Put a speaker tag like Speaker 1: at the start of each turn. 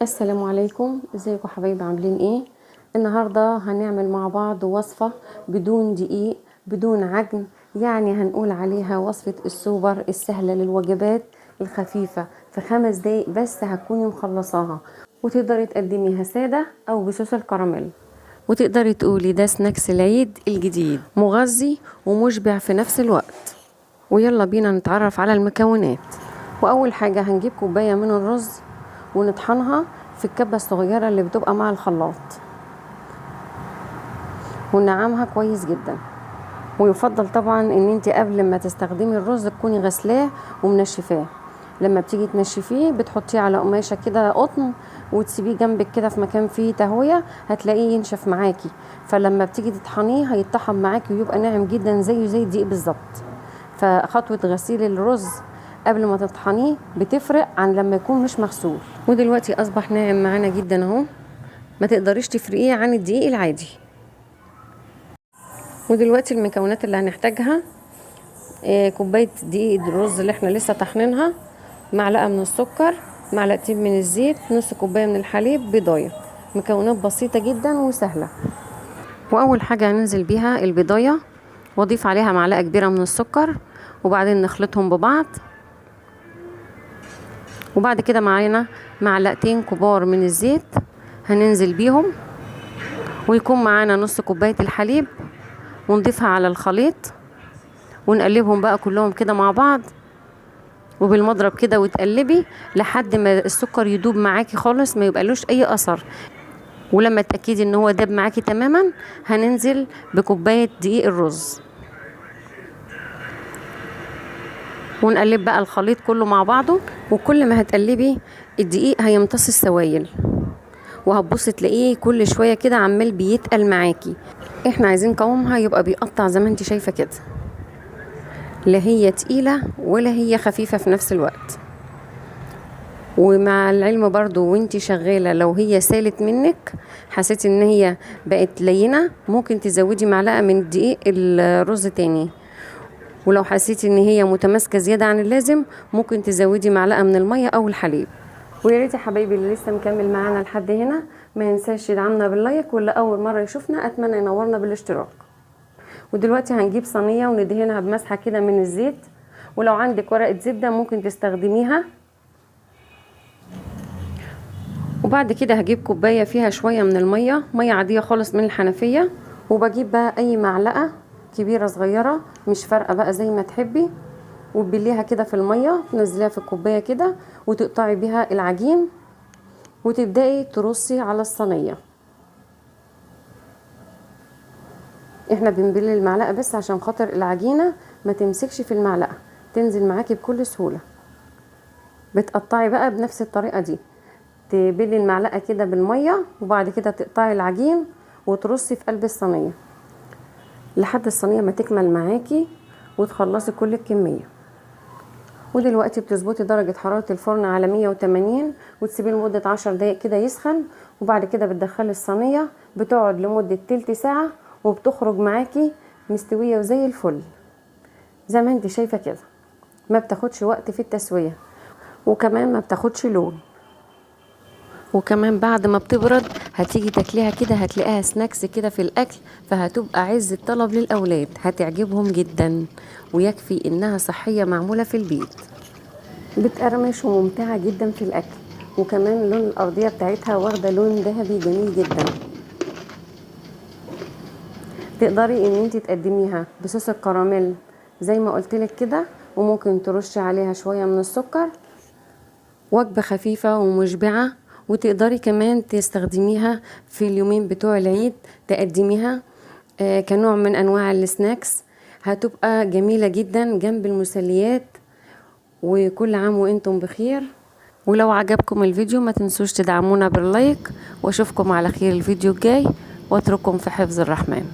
Speaker 1: السلام عليكم، ازيكم حبايبي؟ عاملين ايه؟ النهارده هنعمل مع بعض وصفه بدون دقيق بدون عجن، يعني هنقول عليها وصفه السوبر السهله للوجبات الخفيفه. في 5 دقايق بس هتكوني مخلصاها، وتقدري تقدميها ساده او بصوص الكراميل، وتقدري تقولي ده سناكس العيد الجديد، مغذي ومشبع في نفس الوقت. ويلا بينا نتعرف على المكونات. واول حاجه هنجيب كوبايه من الرز ونطحنها في الكبة الصغيرة اللي بتبقى مع الخلاط، ونعمها كويس جدا. ويفضل طبعا ان انت قبل ما تستخدمي الرز تكوني غسلاه ومنشفاه. لما بتيجي تنشفيه بتحطيه على قماشة كده قطن، وتسيبيه جنبك كده في مكان فيه تهوية، هتلاقيه ينشف معاكي. فلما بتيجي تطحنيه هيتطحن معاكي ويبقى ناعم جدا زي الدقيق بالظبط. فخطوة غسيل الرز قبل ما تطحنيه بتفرق عن لما يكون مش مغسول. ودلوقتي اصبح ناعم معانا جدا اهو، ما تقدريش تفرقيه عن الدقيق العادي. ودلوقتي المكونات اللي هنحتاجها: كوبايه دقيق الرز اللي احنا لسه طحنينها، معلقه من السكر، معلقتين من الزيت، نص كوبايه من الحليب، بيضايه. مكونات بسيطه جدا وسهله. واول حاجه هننزل بيها البيضايه، واضيف عليها معلقه كبيره من السكر، وبعدين نخلطهم ببعض. وبعد كده معانا معلقتين كبار من الزيت هننزل بيهم، ويكون معانا نص كوباية الحليب، ونضيفها على الخليط ونقلبهم بقى كلهم كده مع بعض، وبالمضرب كده وتقلبي لحد ما السكر يدوب معاكي خالص، ما يبقالوش اي اثر. ولما تأكدي ان هو داب معاكي تماما هننزل بكوباية دقيق الرز، ونقلب بقى الخليط كله مع بعضه. وكل ما هتقلبي الدقيق هيمتص السوائل، وهتبصي تلاقيه كل شويه كده عمال بيتقل معاكي. احنا عايزين قوامها يبقى بيقطع زي ما انت شايفه كده، لا هي تقيله ولا هي خفيفه في نفس الوقت. ومع العلم برضو وانت شغاله، لو هي سالت منك حسيتي ان هي بقت لينه، ممكن تزودي معلقه من دقيق الرز تاني. ولو حسيتي ان هي متماسكه زياده عن اللازم ممكن تزودي معلقه من الميه او الحليب. ويا ريت يا حبايبي اللي لسه مكمل معانا لحد هنا ما ينساش يدعمنا باللايك، واللي اول مره يشوفنا اتمنى ينورنا بالاشتراك. ودلوقتي هنجيب صينيه وندهنها بمسحه كده من الزيت، ولو عندك ورقه زبده ممكن تستخدميها. وبعد كده هجيب كوبايه فيها شويه من الميه، ميه عاديه خالص من الحنفيه. وبجيب بقى اي معلقه كبيره صغيره مش فارقه بقى زي ما تحبي، وتبليها كده في الميه، تنزليها في الكوبايه كده وتقطعي بيها العجين، وتبداي ترصي على الصينيه. احنا بنبل المعلقه بس عشان خاطر العجينه ما تمسكش في المعلقه، تنزل معاكي بكل سهوله. بتقطعي بقى بنفس الطريقه دي، تبلي المعلقه كده بالميه، وبعد كده تقطعي العجين وترصي في قلب الصينيه لحد الصينيه ما تكمل معاكي وتخلصي كل الكميه. ودلوقتي بتظبطي درجة حرارة الفرن على 180 وتسيبيه لمدة 10 دقايق كده يسخن. وبعد كده بتدخلي الصينية، بتقعد لمدة تلت ساعة وبتخرج معاكي مستوية وزي الفل زي ما انت شايفة كده. ما بتاخدش وقت في التسوية، وكمان ما بتاخدش لون. وكمان بعد ما بتبرد هتيجي تاكليها كده هتلاقيها سناكس كده في الاكل، فهتبقى عز الطلب للاولاد، هتعجبهم جدا. ويكفي انها صحية معمولة في البيت، بتقرمش وممتعة جدا في الاكل. وكمان لون الارضية بتاعتها واخدة لون ذهبي جميل جدا. تقدري ان انت تقدميها بصوص الكراميل زي ما قلتلك كده، وممكن ترشي عليها شوية من السكر. وجبة خفيفة ومشبعة، وتقدري كمان تستخدميها في اليومين بتوع العيد، تقدميها كنوع من انواع السناكس. هتبقى جميلة جدا جنب المسليات. وكل عام وانتم بخير. ولو عجبكم الفيديو ما تنسوش تدعمونا باللايك، واشوفكم على خير الفيديو الجاي، واترككم في حفظ الرحمن.